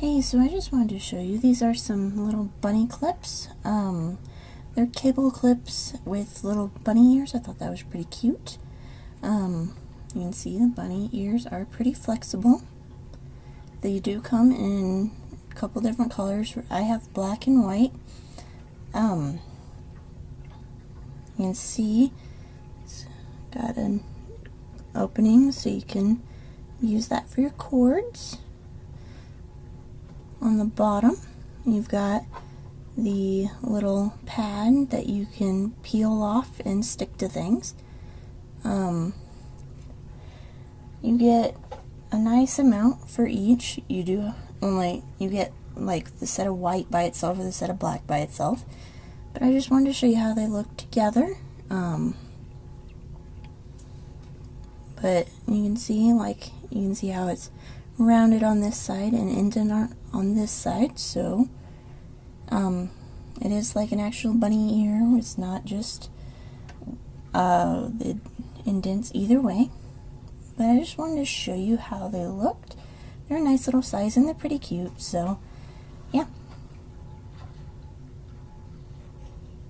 Hey, so I just wanted to show you, these are some little bunny clips. They're cable clips with little bunny ears. I thought that was pretty cute. You can see the bunny ears are pretty flexible. They do come in a couple different colors. I have black and white. You can see it's got an opening so you can use that for your cords. On the bottom, you've got the little pad that you can peel off and stick to things. You get a nice amount for each. You get like the set of white by itself or the set of black by itself. But I just wanted to show you how they look together. But you can see how it's rounded on this side and indented on this side, so it is like an actual bunny ear. It's not just it indents either way. But I just wanted to show you how they looked. They're a nice little size and they're pretty cute, so